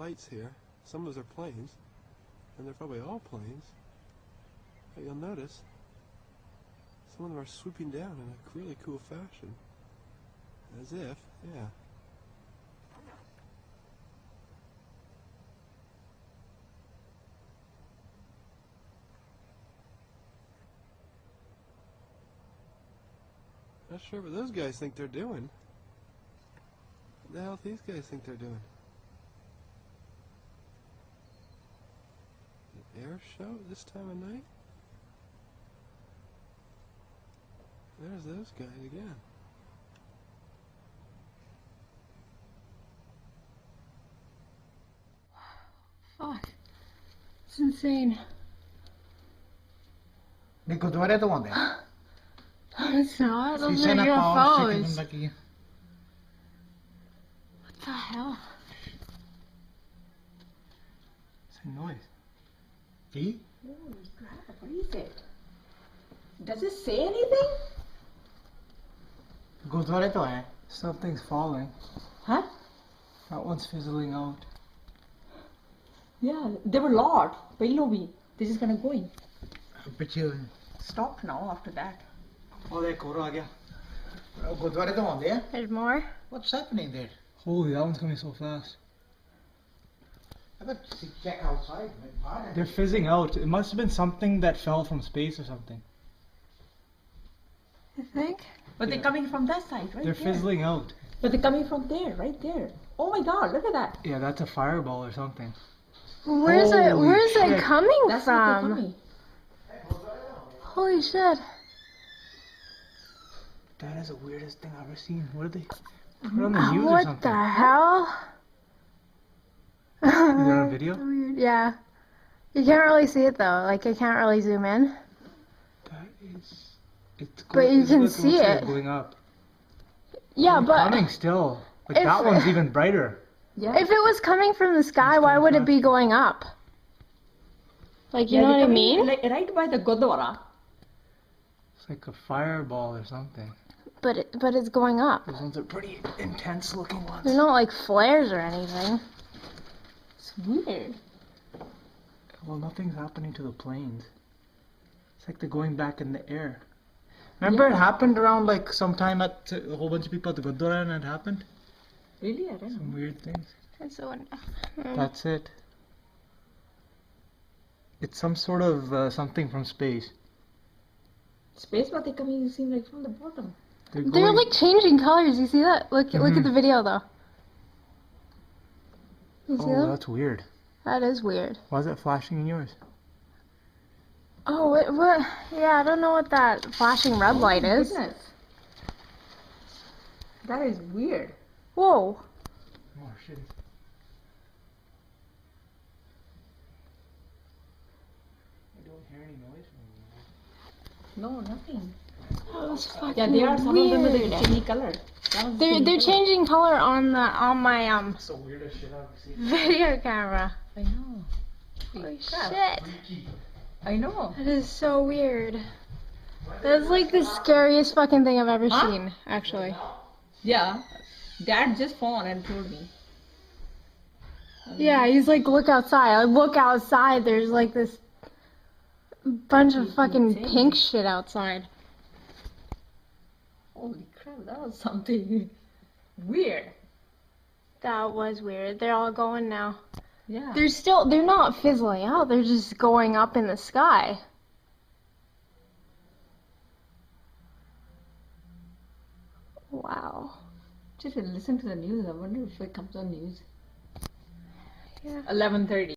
lights here. Some of those are planes, and they're probably all planes. But you'll notice some of them are swooping down in a really cool fashion. As if, yeah. Not sure what those guys think they're doing. What the hell do these guys think they're doing? An air show at this time of night? There's those guys again. Fuck. It's insane. देखो दोबारा तो आंदे हैं It's not. Those शीशे are ना पाओ UFOs. Shaking लगी What the hell? It's a noise. See? Holy crap, what is it? Does it say anything? गुरुद्वारे तो है. Something's falling. Huh? That one's fizzling out. Yeah, there were a lot. Pehlo bhi. They're just gonna go in. पीछे Stop now after that. और एक और आ गया. गुरुद्वारे तो आंदे हैं. There's more? What's happening there? Holy, that one's coming so fast. I bet check outside. They're fizzing out. It must have been something that fell from space or something. You think? But they're coming from that side, right They're there. fizzling out. But they're coming from there, right there. Oh my god, look at that. Yeah, that's a fireball or something. Where's it? Holy Where's it shit. coming That's what they're from? coming. Holy shit! That is the weirdest thing I've ever seen. What are they? Put on the news or What something. the hell? Is that on video? Weird. Yeah. You can't really see it though. Like I can't really zoom in. That is. It's But you can looks see like it. it's going up. Yeah, It's but coming still. Like if- that one's even brighter. Yeah. if it was coming from the sky, why would it be going up? Like you know what I mean? Like right by the Gurdwara. It's like a fireball or something. But it's going up. Those ones are pretty intense looking ones. They're not like flares or anything. It's weird. Well, nothing's happening to the planes. It's like they're going back in the air. Remember it happened around like sometime at a whole bunch of people at the Gurdwara and it happened? Really? I don't know. Some weird things. It's so That's it. It's some sort of something from space. Space, but they're coming, you see, like from the bottom. They're going- like changing colors. You see that? Look at the video though. You see Oh, that? that's weird. That is weird. Why is it flashing in yours? Oh, what? Yeah, I don't know what that flashing red light is. Goodness. That is weird. Whoa. Oh shit. I don't hear any noise from No, nothing. That was fucking Yeah, they are, some of them are weird. changing color. They're changing color on my That's the weirdest shit I've seen. video camera. I know. Holy crap. shit. I know. That is so weird. That's like the scariest fucking thing I've ever Huh? seen, actually. Yeah. Dad just phoned and told me. Yeah, he's like, look outside. Like, look outside. There's like this bunch of fucking insane. pink shit outside. Holy crap, that was something weird. That was weird. They're all going now. Yeah. They're not fizzling out. They're just going up in the sky. Wow. Just listen to the news. I wonder if it comes on news. Yeah. 11:30.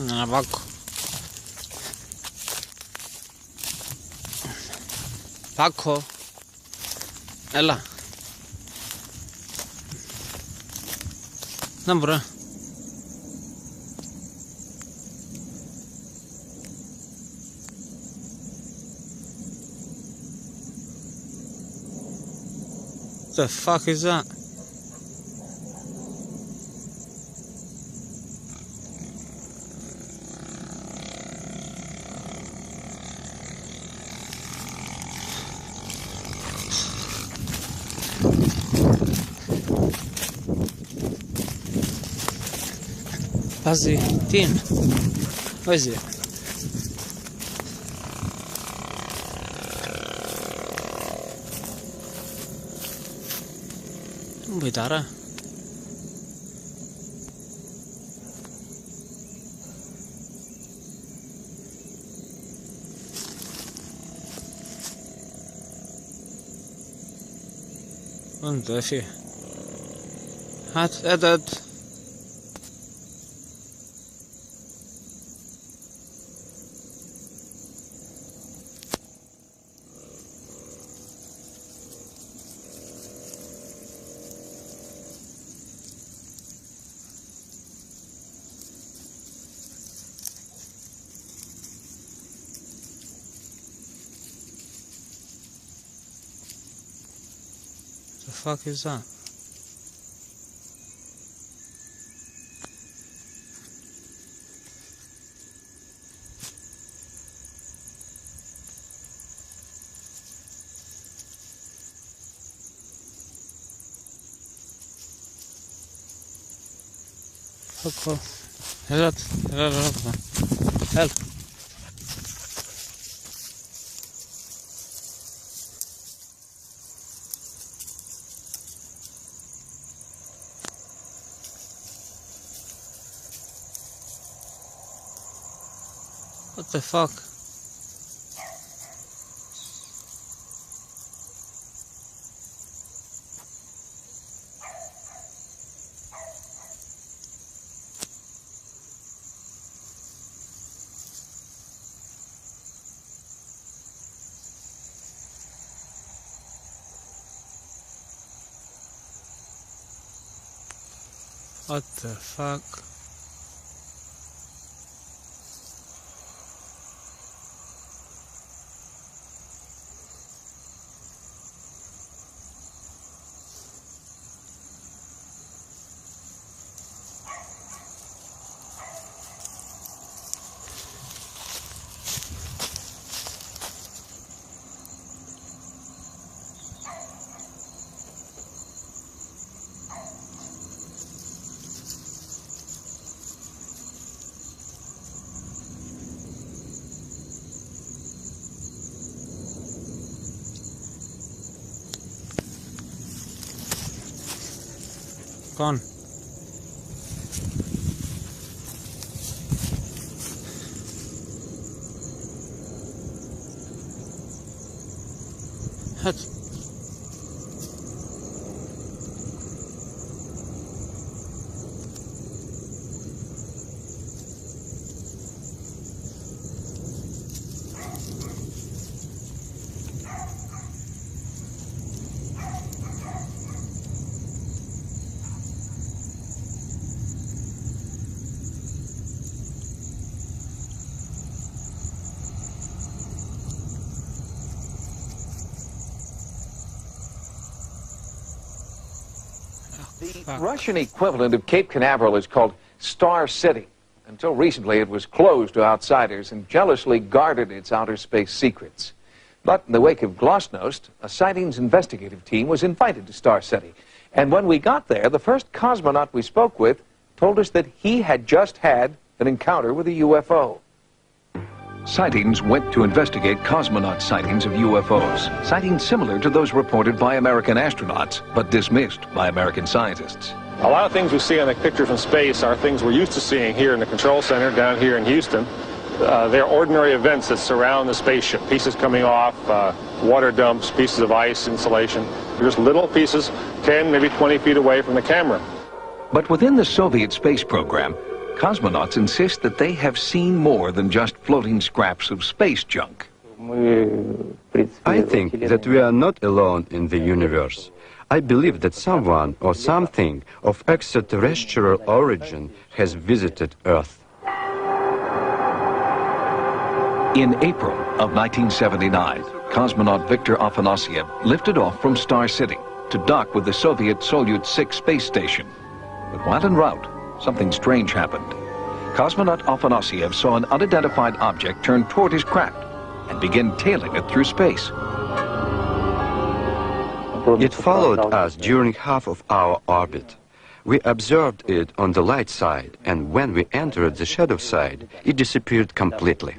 Abajo. Paco. Ella. Number. The fuck is that? Fuzzy tin. What is it? Bitara. انت فيه هات عدد The fuck is that? Fuck off. Help. What the fuck? What the fuck? Gone. Hut. The Russian equivalent of Cape Canaveral is called Star City. Until recently, it was closed to outsiders and jealously guarded its outer space secrets. But in the wake of Glasnost, a sightings investigative team was invited to Star City. And when we got there, the first cosmonaut we spoke with told us that he had just had an encounter with a UFO. Sightings went to investigate cosmonaut sightings of UFOs, sightings similar to those reported by American astronauts, but dismissed by American scientists. A lot of things we see on the picture from space are things we're used to seeing here in the control center down here in Houston. They're ordinary events that surround the spaceship, pieces coming off, water dumps, pieces of ice, insulation. They're just little pieces 10, maybe 20 feet away from the camera. But within the Soviet space program, cosmonauts insist that they have seen more than just floating scraps of space junk. I think that we are not alone in the universe. I believe that someone or something of extraterrestrial origin has visited Earth. In April of 1979, cosmonaut Viktor Afanasyev lifted off from Star City to dock with the Soviet Soyuz 6 space station. But while en route, something strange happened. Cosmonaut Afanasyev saw an unidentified object turn toward his craft and begin tailing it through space. It followed us during half of our orbit. We observed it on the light side, and when we entered the shadow side, it disappeared completely.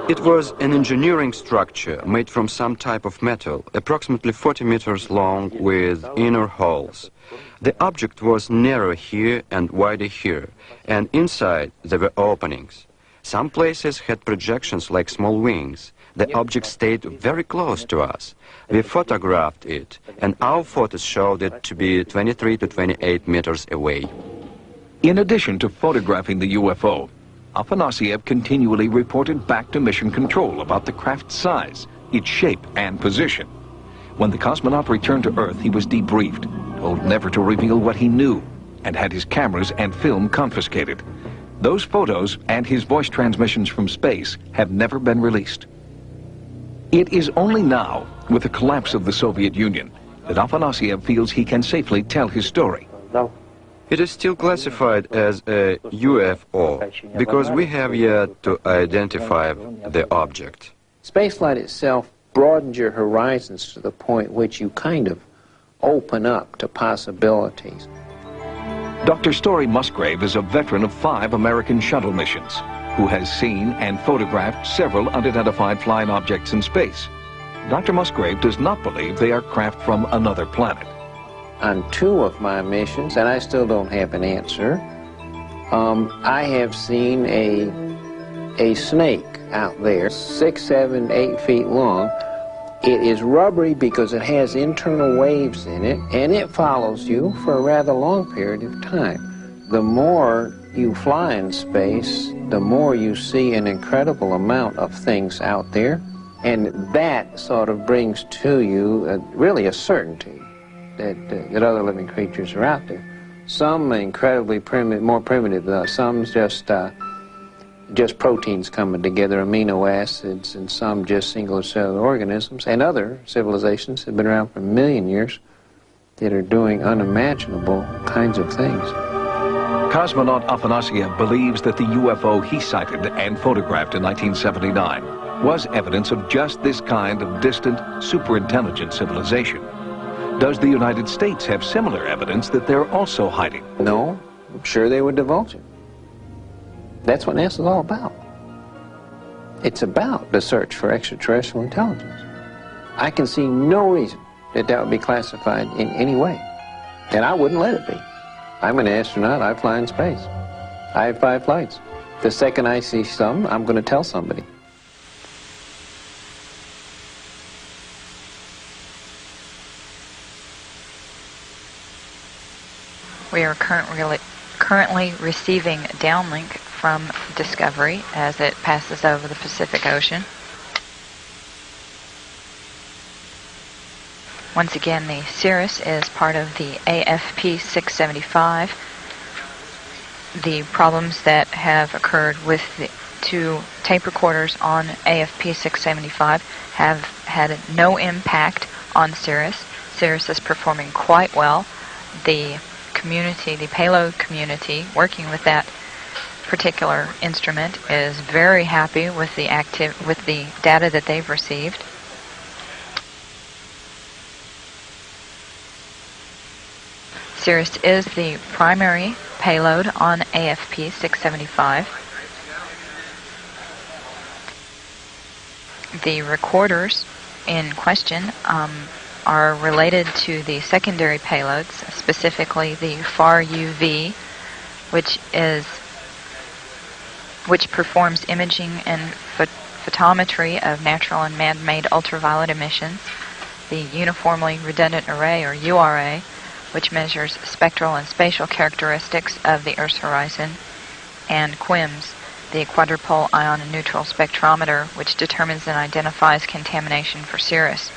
It was an engineering structure made from some type of metal, approximately 40 meters long with inner holes. The object was narrow here and wider here, and inside there were openings. Some places had projections like small wings. The object stayed very close to us. We photographed it, and our photos showed it to be 23 to 28 meters away. In addition to photographing the UFO, Afanasiev continually reported back to Mission Control about the craft's size, its shape, and position. When the cosmonaut returned to Earth, he was debriefed, told never to reveal what he knew, and had his cameras and film confiscated. Those photos and his voice transmissions from space have never been released. It is only now, with the collapse of the Soviet Union, that Afanasiev feels he can safely tell his story. It is still classified as a UFO because we have yet to identify the object. Spaceflight itself broadens your horizons to the point which you kind of open up to possibilities. Dr. Story Musgrave is a veteran of 5 American shuttle missions, who has seen and photographed several unidentified flying objects in space. Dr. Musgrave does not believe they are craft from another planet. On 2 of my missions, and I still don't have an answer, I have seen a snake out there, 6, 7, 8 feet long. It is rubbery because it has internal waves in it, and it follows you for a rather long period of time. The more you fly in space, the more you see an incredible amount of things out there, and that sort of brings to you really a certainty that other living creatures are out there. Some incredibly primitive, more primitive, some just proteins coming together, amino acids, and some just single cellular organisms, and other civilizations have been around for a million years that are doing unimaginable kinds of things. Cosmonaut Afanasiev believes that the UFO he sighted and photographed in 1979 was evidence of just this kind of distant, superintelligent civilization. Does the United States have similar evidence that they're also hiding? No, I'm sure they would divulge it. That's what NASA's all about. It's about the search for extraterrestrial intelligence. I can see no reason that that would be classified in any way, and I wouldn't let it be. I'm an astronaut, I fly in space. I have 5 flights. The second I see some, I'm going to tell somebody. We are currently receiving a downlink from Discovery as it passes over the Pacific Ocean. Once again, the Cirrus is part of the AFP 675. The problems that have occurred with the 2 tape recorders on AFP 675 have had no impact on Cirrus. Cirrus is performing quite well. The community, the payload community working with that particular instrument is very happy with the data that they've received. Cirrus is the primary payload on AFP 675. The recorders in question are related to the secondary payloads, specifically the FAR UV, which performs imaging and photometry of natural and man-made ultraviolet emissions, the Uniformly Redundant Array, or URA, which measures spectral and spatial characteristics of the Earth's horizon, and QIMS, the Quadrupole Ion and Neutral Spectrometer, which determines and identifies contamination for Cirrus.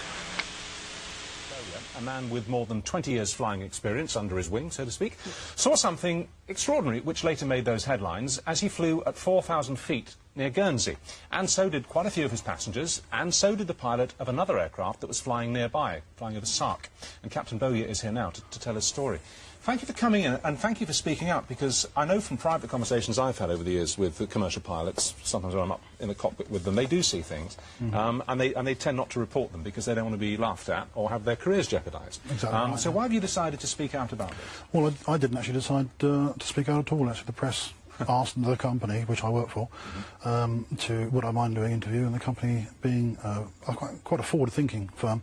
A man with more than 20 years flying experience under his wing, so to speak, saw something extraordinary which later made those headlines as he flew at 4,000 feet near Guernsey. And so did quite a few of his passengers, and so did the pilot of another aircraft that was flying nearby, flying over Sark. And Captain Bowyer is here now to tell his story. Thank you for coming in, and thank you for speaking up, because I know from private conversations I've had over the years with commercial pilots, sometimes when I'm up in the cockpit with them, they do see things, and they tend not to report them because they don't want to be laughed at or have their careers jeopardised. Exactly right, so why have you decided to speak out about this? Well, I didn't actually decide to speak out at all. Actually, the press asked the company, which I work for, would I mind doing an interview, and the company, being quite a forward-thinking firm,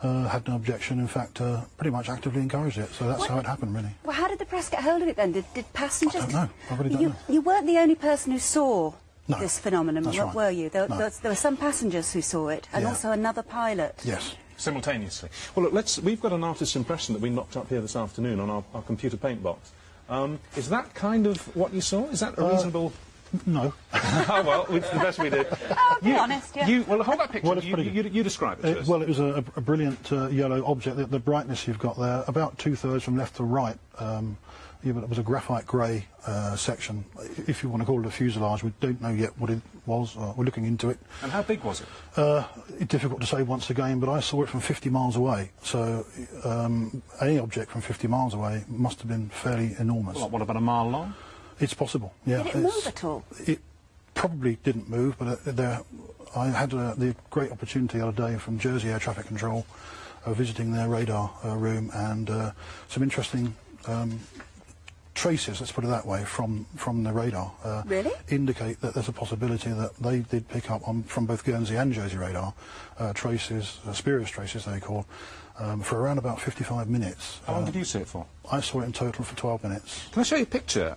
had no objection. In fact, pretty much actively encouraged it. So that's how it happened, really. Well, how did the press get hold of it then? Did passengers? I don't know. I really don't know. You weren't the only person who saw No, this phenomenon, that's right. were you? There No. were some passengers who saw it, and Yeah. also another pilot. Yes. Simultaneously. Well, look, we've got an artist's impression that we knocked up here this afternoon on our computer paint box. Is that kind of what you saw? Is that a reasonable... No. Oh, well, it's the best we did. Oh, be honest, yeah. Well, hold that picture. Well, it's pretty you describe it to us. Well, it was a brilliant yellow object. The brightness you've got there, about 2/3 from left to right, it was a graphite grey section. If you want to call it a fuselage, we don't know yet what it was. We're looking into it. And how big was it? It's difficult to say once again, but I saw it from 50 miles away. So any object from 50 miles away must have been fairly enormous. What, about a mile long? It's possible, yeah. Did it move at all? It probably didn't move, but I had the great opportunity the other day from Jersey Air Traffic Control visiting their radar room, and some interesting traces, let's put it that way, from the radar Really? indicate that there's a possibility that they did pick up from both Guernsey and Jersey radar traces, spurious traces they call, for around about 55 minutes. How long did you see it for? I saw it in total for 12 minutes. Can I show you a picture?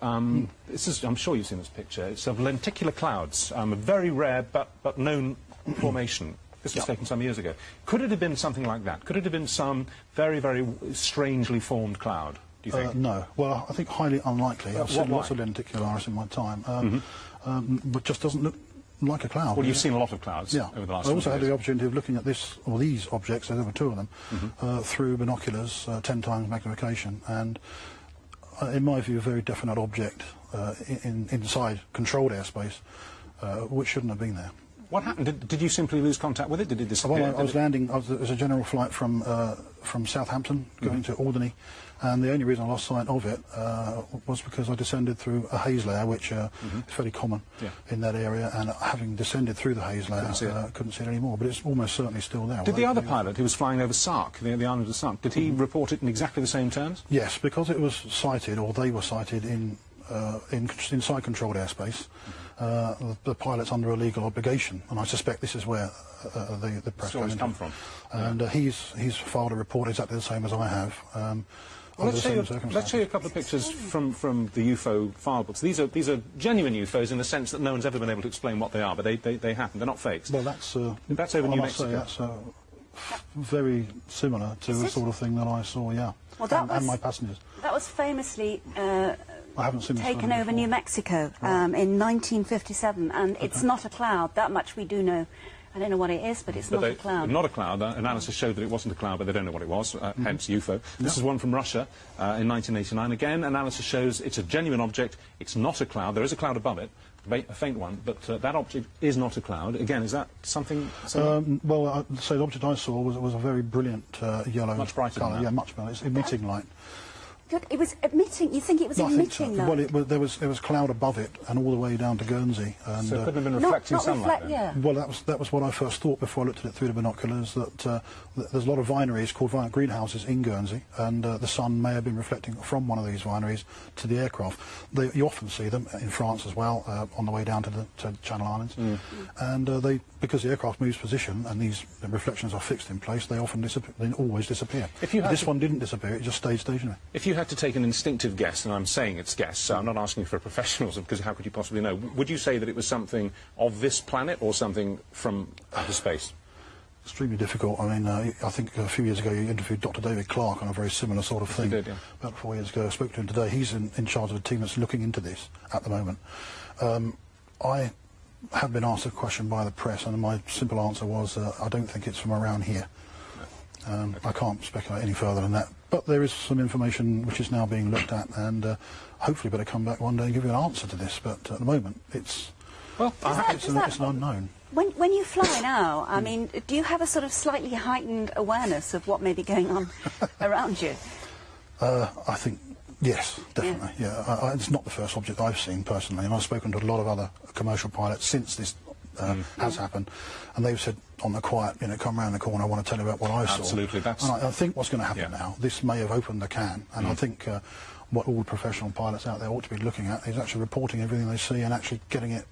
This is, I'm sure you've seen this picture. It's of lenticular clouds, a very rare but known formation. This was taken some years ago. Could it have been something like that? Could it have been some very, very strangely formed cloud, do you think? No. Well, I think highly unlikely. I've seen lots of lenticularis in my time, but just doesn't look like a cloud. Well, you've seen a lot of clouds over the last I also few had years. the opportunity of looking at these objects, there were two of them, through binoculars, 10 times magnification, and in my view, a very definite object inside controlled airspace, which shouldn't have been there. What happened? Did you simply lose contact with it? Did it disappear? Well, I was landing. It was a general flight from Southampton going to Alderney, and the only reason I lost sight of it was because I descended through a haze layer, which is fairly common in that area, and having descended through the haze layer, couldn't see it anymore. But it's almost certainly still there. Did the other pilot who was flying over Sark, the island of Sark, did he report it in exactly the same terms? Yes, because it was sighted, or they were sighted inside controlled airspace. The pilot's under a legal obligation, and I suspect this is where the press stories come from. And he's filed a report exactly the same as I have. Well, let's show you a couple of pictures from the UFO file books. These are genuine UFOs in the sense that no one's ever been able to explain what they are, but they happen. They're not fakes. Well, that's over New Mexico. That's very similar to the sort of thing that I saw. Yeah, well, and my passengers. That was famously I haven't seen taken over New Mexico in 1957, and it's not a cloud. That much we do know. I don't know what it is, but it's not a cloud. Not a cloud. Analysis showed that it wasn't a cloud, but they don't know what it was, hence UFO. This is one from Russia in 1989. Again, analysis shows it's a genuine object. It's not a cloud. There is a cloud above it, a faint one, but that object is not a cloud. Again, is that something... well, I'd say the object I saw was a very brilliant yellow much brighter colour. than that. Yeah, much brighter. It's emitting light. Good. It was emitting. You think it was emitting light? Well, there was cloud above it and all the way down to Guernsey. And, so it couldn't have been reflecting sunlight then? Yeah. Well, that was what I first thought before I looked at it through the binoculars, that there's a lot of vineries called greenhouses in Guernsey, and the sun may have been reflecting from one of these vineries to the aircraft. You often see them in France as well, on the way down to the Channel Islands. And because the aircraft moves position and these reflections are fixed in place, they often disappear. They always disappear. This one didn't disappear, it just stayed stationary. If you had to take an instinctive guess, and I'm saying it's guess, so I'm not asking for professionals, because how could you possibly know? Would you say that it was something of this planet or something from outer space? Extremely difficult. I mean, I think a few years ago you interviewed Dr. David Clark on a very similar sort of thing. You did, yeah. About 4 years ago. I spoke to him today. He's in charge of a team that's looking into this at the moment. I have been asked a question by the press, and my simple answer was, I don't think it's from around here. I can't speculate any further than that. But there is some information which is now being looked at, and hopefully better come back one day and give you an answer to this. But at the moment, it's an unknown. When you fly now, I mean, do you have a sort of slightly heightened awareness of what may be going on around you? I think, yes, definitely. Yeah, it's not the first object I've seen personally, and I've spoken to a lot of other commercial pilots since this has happened, and they've said on the quiet, you know, come round the corner, I want to tell you about what I saw. Absolutely, that's... And I think what's going to happen now, this may have opened the can, and I think what all professional pilots out there ought to be looking at is actually reporting everything they see and actually getting it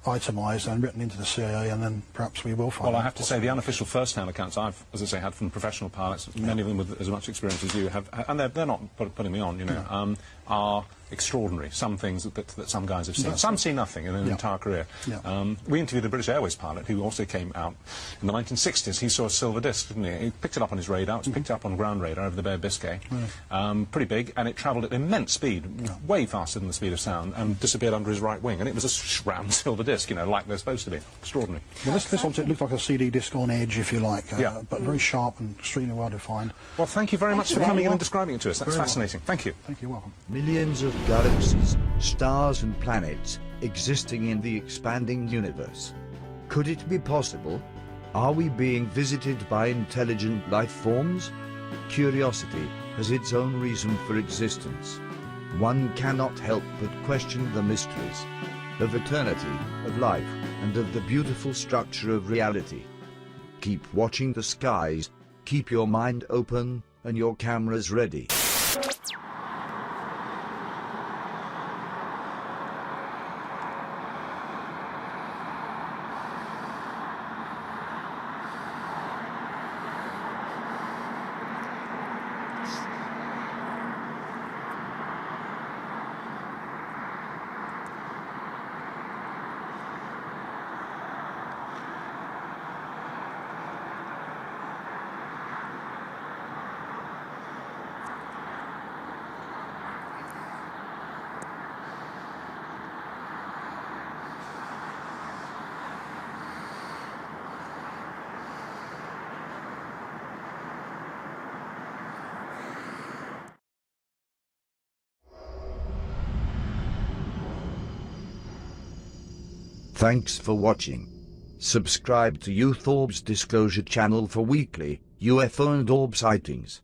itemised and written into the CAA, and then perhaps we will find Well, I have to say, the unofficial first-hand accounts I've, as I say, had from professional pilots, many of them with as much experience as you have, and they're not putting me on, you know, are extraordinary. Some things that some guys have seen. Some see nothing in an entire career. We interviewed a British Airways pilot who also came out in the 1960s. He saw a silver disc, didn't he? He picked it up on his radar. It was picked up on ground radar over the Bay of Biscay. Pretty big, and it travelled at immense speed, way faster than the speed of sound, and disappeared under his right wing. And it was a round silver disc, you know, like they're supposed to be. Extraordinary. Well, this object looked like a CD disc on edge, if you like, but very sharp and extremely well defined. Well, thank you very much for coming in and describing it to us. That's fascinating. Thank you. Thank you. Welcome. Millions of galaxies, stars and planets existing in the expanding universe. Could it be possible? Are we being visited by intelligent life forms? Curiosity has its own reason for existence. One cannot help but question the mysteries of eternity, of life, and of the beautiful structure of reality. Keep watching the skies, keep your mind open, and your cameras ready. Thanks for watching. Subscribe to UFO'S Disclosure channel for weekly UFO and orb sightings.